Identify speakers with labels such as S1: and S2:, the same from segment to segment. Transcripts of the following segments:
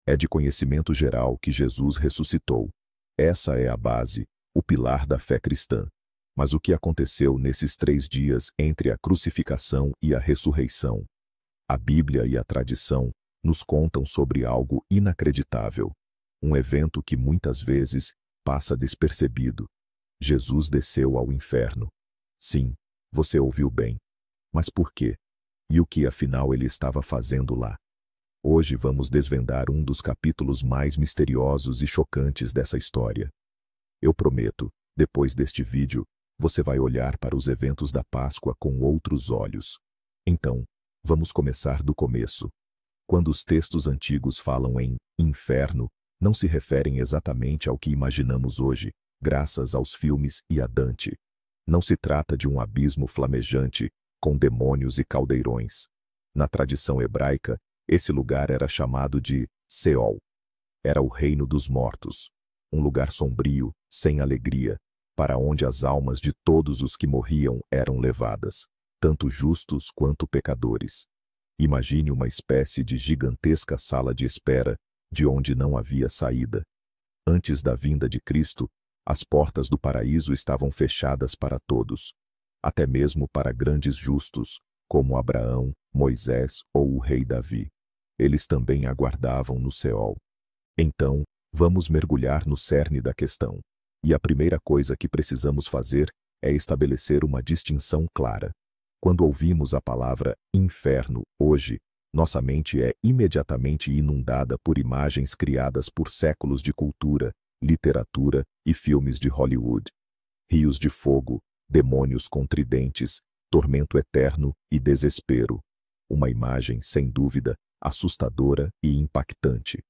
S1: É de conhecimento geral que Jesus ressuscitou. Essa é a base, o pilar da fé cristã. Mas o que aconteceu nesses 3 dias entre a crucificação e a ressurreição? A Bíblia e a tradição nos contam sobre algo inacreditável. Um evento que muitas vezes passa despercebido. Jesus desceu ao inferno. Sim, você ouviu bem. Mas por quê? E o que afinal ele estava fazendo lá? Hoje vamos desvendar um dos capítulos mais misteriosos e chocantes dessa história. Eu prometo, depois deste vídeo, você vai olhar para os eventos da Páscoa com outros olhos. Então, vamos começar do começo. Quando os textos antigos falam em inferno, não se referem exatamente ao que imaginamos hoje, graças aos filmes e a Dante. Não se trata de um abismo flamejante, com demônios e caldeirões. Na tradição hebraica, esse lugar era chamado de Seol. Era o reino dos mortos, um lugar sombrio, sem alegria, para onde as almas de todos os que morriam eram levadas, tanto justos quanto pecadores. Imagine uma espécie de gigantesca sala de espera, de onde não havia saída. Antes da vinda de Cristo, as portas do paraíso estavam fechadas para todos, até mesmo para grandes justos, como Abraão, Moisés ou o rei Davi. Eles também aguardavam no Seol. Então, vamos mergulhar no cerne da questão. E a primeira coisa que precisamos fazer é estabelecer uma distinção clara. Quando ouvimos a palavra inferno hoje, nossa mente é imediatamente inundada por imagens criadas por séculos de cultura, literatura e filmes de Hollywood. Rios de fogo, demônios com tridentes, tormento eterno e desespero. Uma imagem, sem dúvida, assustadora e impactante.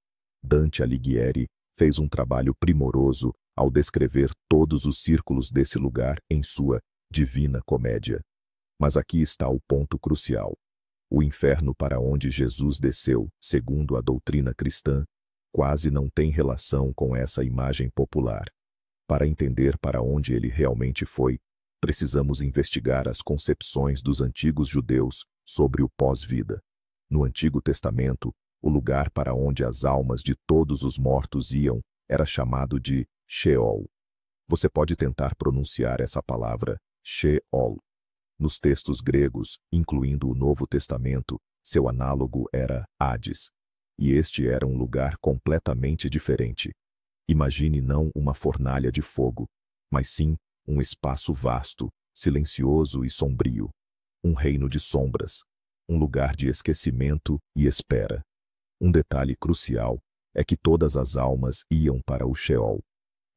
S1: Dante Alighieri fez um trabalho primoroso ao descrever todos os círculos desse lugar em sua Divina Comédia. Mas aqui está o ponto crucial. O inferno para onde Jesus desceu, segundo a doutrina cristã, quase não tem relação com essa imagem popular. Para entender para onde ele realmente foi, precisamos investigar as concepções dos antigos judeus sobre o pós-vida. No Antigo Testamento, o lugar para onde as almas de todos os mortos iam era chamado de Sheol. Você pode tentar pronunciar essa palavra, Sheol. Nos textos gregos, incluindo o Novo Testamento, seu análogo era Hades. E este era um lugar completamente diferente. Imagine não uma fornalha de fogo, mas sim um espaço vasto, silencioso e sombrio. Um reino de sombras. Um lugar de esquecimento e espera. Um detalhe crucial é que todas as almas iam para o Sheol,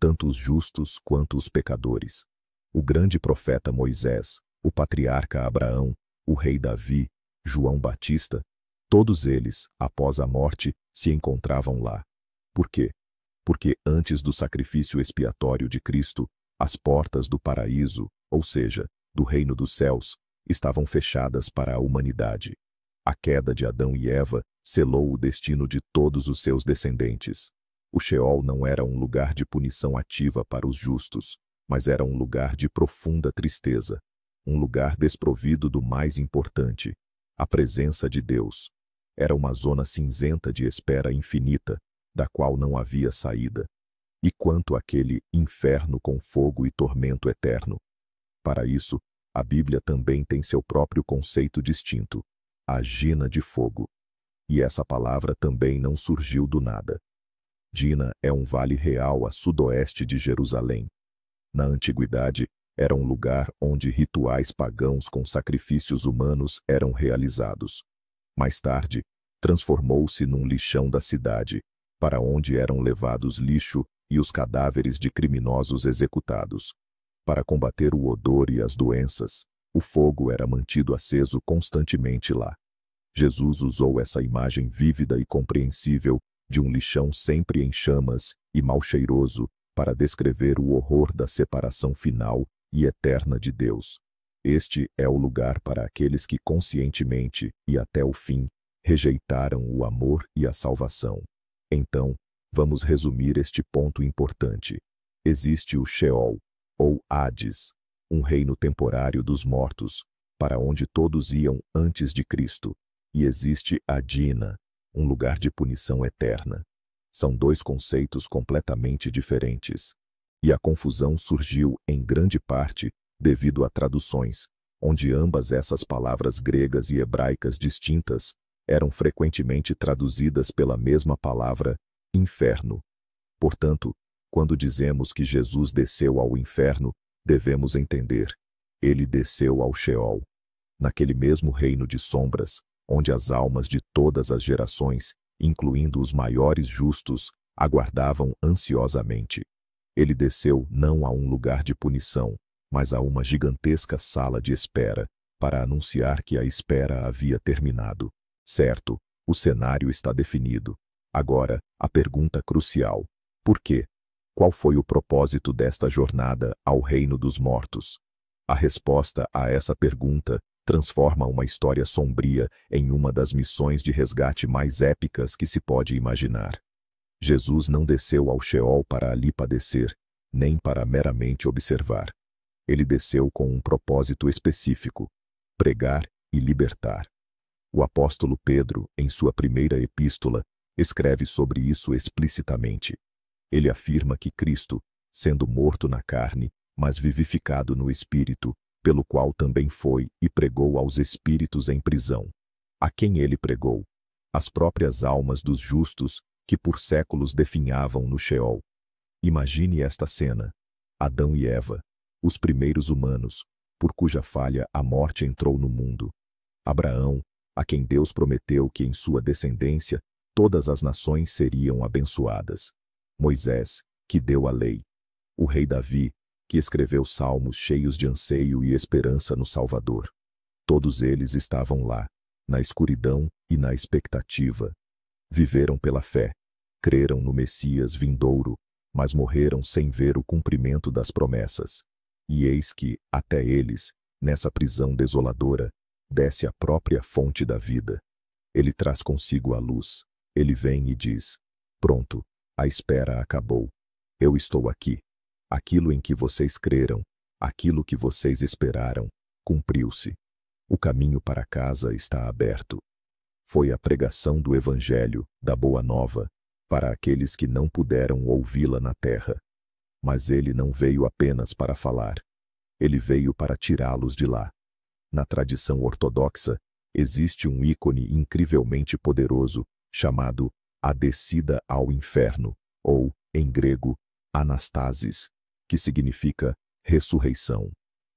S1: tanto os justos quanto os pecadores. O grande profeta Moisés, o patriarca Abraão, o rei Davi, João Batista, todos eles, após a morte, se encontravam lá. Por quê? Porque antes do sacrifício expiatório de Cristo, as portas do paraíso, ou seja, do reino dos céus, estavam fechadas para a humanidade. A queda de Adão e Eva selou o destino de todos os seus descendentes. O Sheol não era um lugar de punição ativa para os justos, mas era um lugar de profunda tristeza. Um lugar desprovido do mais importante, a presença de Deus. Era uma zona cinzenta de espera infinita, da qual não havia saída. E quanto àquele inferno com fogo e tormento eterno? Para isso, a Bíblia também tem seu próprio conceito distinto, a Gina de fogo. E essa palavra também não surgiu do nada. Dina é um vale real a sudoeste de Jerusalém. Na antiguidade, era um lugar onde rituais pagãos com sacrifícios humanos eram realizados. Mais tarde, transformou-se num lixão da cidade, para onde eram levados lixo e os cadáveres de criminosos executados. Para combater o odor e as doenças, o fogo era mantido aceso constantemente lá. Jesus usou essa imagem vívida e compreensível de um lixão sempre em chamas e mal cheiroso para descrever o horror da separação final e eterna de Deus. Este é o lugar para aqueles que conscientemente e até o fim rejeitaram o amor e a salvação. Então, vamos resumir este ponto importante. Existe o Sheol, ou Hades, um reino temporário dos mortos, para onde todos iam antes de Cristo. E existe a Dina, um lugar de punição eterna. São dois conceitos completamente diferentes. E a confusão surgiu, em grande parte, devido a traduções, onde ambas essas palavras gregas e hebraicas distintas eram frequentemente traduzidas pela mesma palavra, inferno. Portanto, quando dizemos que Jesus desceu ao inferno, devemos entender: ele desceu ao Sheol. Naquele mesmo reino de sombras, onde as almas de todas as gerações, incluindo os maiores justos, aguardavam ansiosamente. Ele desceu não a um lugar de punição, mas a uma gigantesca sala de espera, para anunciar que a espera havia terminado. Certo, o cenário está definido. Agora, a pergunta crucial: por quê? Qual foi o propósito desta jornada ao reino dos mortos? A resposta a essa pergunta transforma uma história sombria em uma das missões de resgate mais épicas que se pode imaginar. Jesus não desceu ao Sheol para ali padecer, nem para meramente observar. Ele desceu com um propósito específico: pregar e libertar. O apóstolo Pedro, em sua primeira epístola, escreve sobre isso explicitamente. Ele afirma que Cristo, sendo morto na carne, mas vivificado no espírito, pelo qual também foi e pregou aos espíritos em prisão. A quem ele pregou? As próprias almas dos justos, que por séculos definhavam no Sheol. Imagine esta cena: Adão e Eva, os primeiros humanos, por cuja falha a morte entrou no mundo. Abraão, a quem Deus prometeu que em sua descendência todas as nações seriam abençoadas. Moisés, que deu a lei. O rei Davi, que escreveu salmos cheios de anseio e esperança no Salvador. Todos eles estavam lá, na escuridão e na expectativa. Viveram pela fé, creram no Messias vindouro, mas morreram sem ver o cumprimento das promessas. E eis que, até eles, nessa prisão desoladora, desce a própria fonte da vida. Ele traz consigo a luz. Ele vem e diz: pronto, a espera acabou. Eu estou aqui. Aquilo em que vocês creram, aquilo que vocês esperaram, cumpriu-se. O caminho para casa está aberto. Foi a pregação do Evangelho, da Boa Nova, para aqueles que não puderam ouvi-la na terra. Mas ele não veio apenas para falar. Ele veio para tirá-los de lá. Na tradição ortodoxa, existe um ícone incrivelmente poderoso, chamado a descida ao inferno, ou, em grego, anastasis, que significa ressurreição.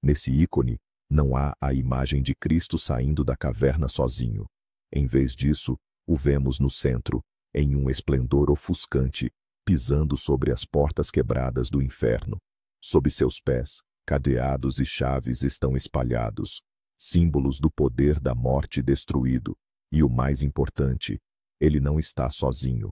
S1: Nesse ícone, não há a imagem de Cristo saindo da caverna sozinho. Em vez disso, o vemos no centro, em um esplendor ofuscante, pisando sobre as portas quebradas do inferno. Sob seus pés, cadeados e chaves estão espalhados, símbolos do poder da morte destruído. E o mais importante, ele não está sozinho.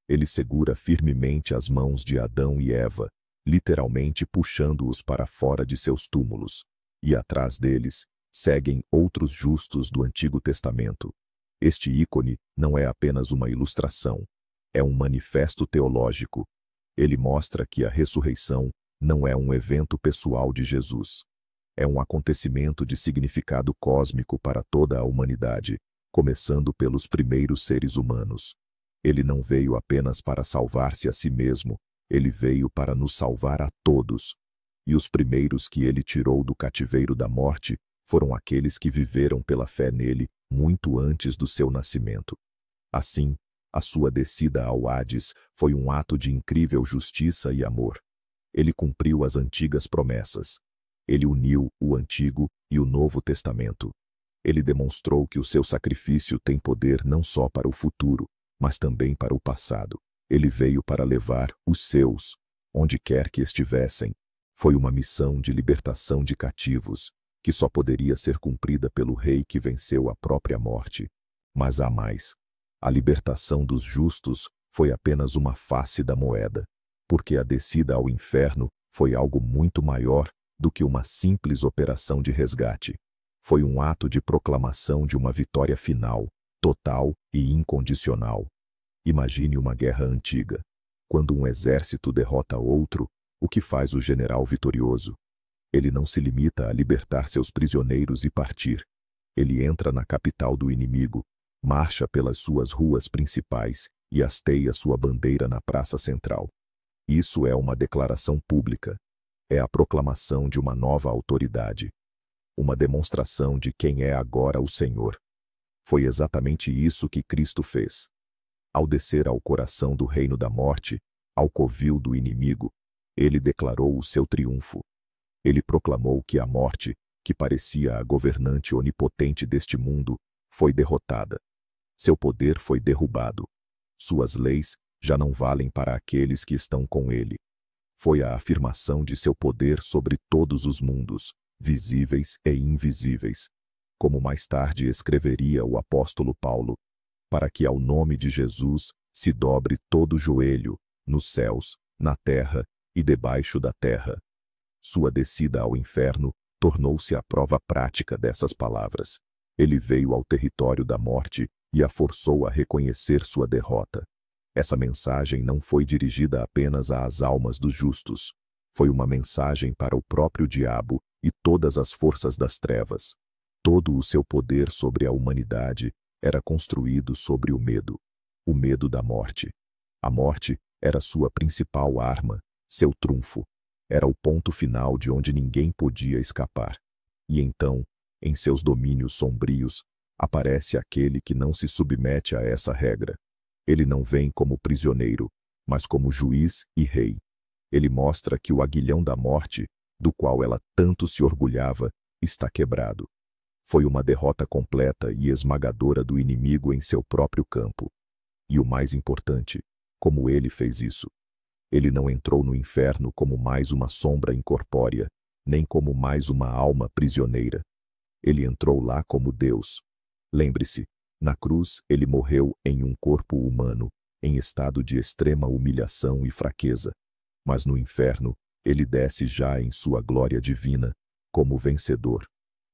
S1: Ele segura firmemente as mãos de Adão e Eva, literalmente puxando-os para fora de seus túmulos. E atrás deles, seguem outros justos do Antigo Testamento. Este ícone não é apenas uma ilustração, é um manifesto teológico. Ele mostra que a ressurreição não é um evento pessoal de Jesus. É um acontecimento de significado cósmico para toda a humanidade, começando pelos primeiros seres humanos. Ele não veio apenas para salvar-se a si mesmo, ele veio para nos salvar a todos. E os primeiros que ele tirou do cativeiro da morte foram aqueles que viveram pela fé nele muito antes do seu nascimento. Assim, a sua descida ao Hades foi um ato de incrível justiça e amor. Ele cumpriu as antigas promessas. Ele uniu o Antigo e o Novo Testamento. Ele demonstrou que o seu sacrifício tem poder não só para o futuro, mas também para o passado. Ele veio para levar os seus, onde quer que estivessem. Foi uma missão de libertação de cativos, que só poderia ser cumprida pelo Rei que venceu a própria morte. Mas há mais. A libertação dos justos foi apenas uma face da moeda, porque a descida ao inferno foi algo muito maior do que uma simples operação de resgate. Foi um ato de proclamação de uma vitória final, total e incondicional. Imagine uma guerra antiga. Quando um exército derrota outro, o que faz o general vitorioso? Ele não se limita a libertar seus prisioneiros e partir. Ele entra na capital do inimigo, marcha pelas suas ruas principais e hasteia sua bandeira na praça central. Isso é uma declaração pública. É a proclamação de uma nova autoridade. Uma demonstração de quem é agora o Senhor. Foi exatamente isso que Cristo fez. Ao descer ao coração do reino da morte, ao covil do inimigo, ele declarou o seu triunfo. Ele proclamou que a morte, que parecia a governante onipotente deste mundo, foi derrotada. Seu poder foi derrubado. Suas leis já não valem para aqueles que estão com ele. Foi a afirmação de seu poder sobre todos os mundos, visíveis e invisíveis. Como mais tarde escreveria o apóstolo Paulo, para que ao nome de Jesus se dobre todo o joelho, nos céus, na terra e debaixo da terra. Sua descida ao inferno tornou-se a prova prática dessas palavras. Ele veio ao território da morte e a forçou a reconhecer sua derrota. Essa mensagem não foi dirigida apenas às almas dos justos. Foi uma mensagem para o próprio diabo e todas as forças das trevas. Todo o seu poder sobre a humanidade era construído sobre o medo da morte. A morte era sua principal arma, seu trunfo. Era o ponto final de onde ninguém podia escapar. E então, em seus domínios sombrios, aparece aquele que não se submete a essa regra. Ele não vem como prisioneiro, mas como juiz e rei. Ele mostra que o aguilhão da morte, do qual ela tanto se orgulhava, está quebrado. Foi uma derrota completa e esmagadora do inimigo em seu próprio campo. E o mais importante, como ele fez isso? Ele não entrou no inferno como mais uma sombra incorpórea, nem como mais uma alma prisioneira. Ele entrou lá como Deus. Lembre-se, na cruz ele morreu em um corpo humano, em estado de extrema humilhação e fraqueza. Mas no inferno, ele desce já em sua glória divina, como vencedor.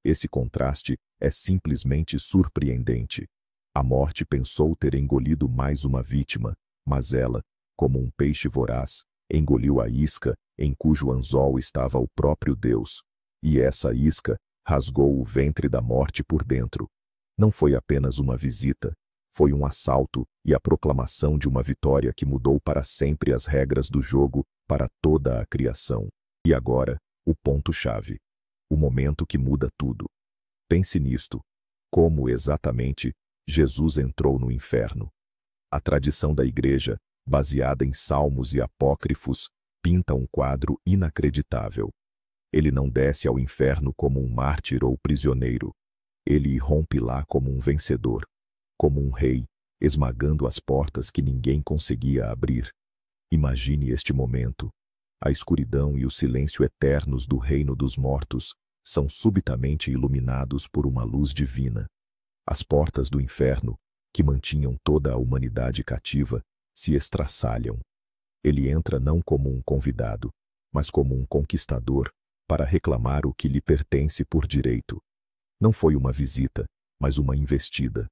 S1: Esse contraste é simplesmente surpreendente. A morte pensou ter engolido mais uma vítima, mas ela, como um peixe voraz, engoliu a isca em cujo anzol estava o próprio Deus. E essa isca rasgou o ventre da morte por dentro. Não foi apenas uma visita, foi um assalto e a proclamação de uma vitória que mudou para sempre as regras do jogo para toda a criação. E agora, o ponto-chave. O momento que muda tudo. Pense nisto. Como exatamente Jesus entrou no inferno? A tradição da Igreja, baseada em salmos e apócrifos, pinta um quadro inacreditável. Ele não desce ao inferno como um mártir ou prisioneiro. Ele irrompe lá como um vencedor, como um rei, esmagando as portas que ninguém conseguia abrir. Imagine este momento. A escuridão e o silêncio eternos do reino dos mortos são subitamente iluminados por uma luz divina. As portas do inferno, que mantinham toda a humanidade cativa, se estraçalham. Ele entra não como um convidado, mas como um conquistador, para reclamar o que lhe pertence por direito. Não foi uma visita, mas uma investida.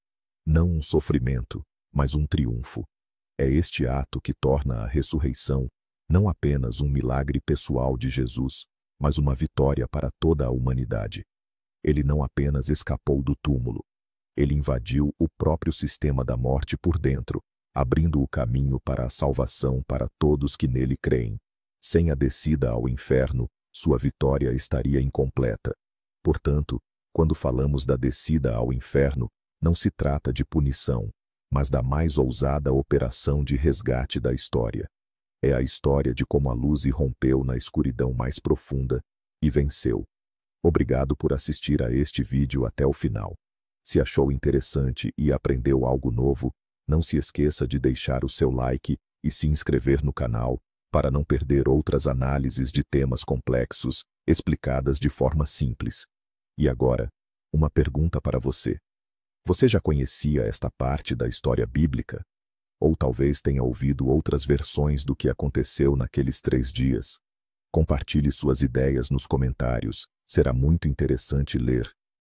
S1: Não um sofrimento, mas um triunfo. É este ato que torna a ressurreição não apenas um milagre pessoal de Jesus, mas uma vitória para toda a humanidade. Ele não apenas escapou do túmulo. Ele invadiu o próprio sistema da morte por dentro, abrindo o caminho para a salvação para todos que nele creem. Sem a descida ao inferno, sua vitória estaria incompleta. Portanto, quando falamos da descida ao inferno, não se trata de punição, mas da mais ousada operação de resgate da história. É a história de como a luz irrompeu na escuridão mais profunda e venceu. Obrigado por assistir a este vídeo até o final. Se achou interessante e aprendeu algo novo, não se esqueça de deixar o seu like e se inscrever no canal, para não perder outras análises de temas complexos, explicadas de forma simples. E agora, uma pergunta para você. Você já conhecia esta parte da história bíblica? Ou talvez tenha ouvido outras versões do que aconteceu naqueles 3 dias? Compartilhe suas ideias nos comentários, será muito interessante ler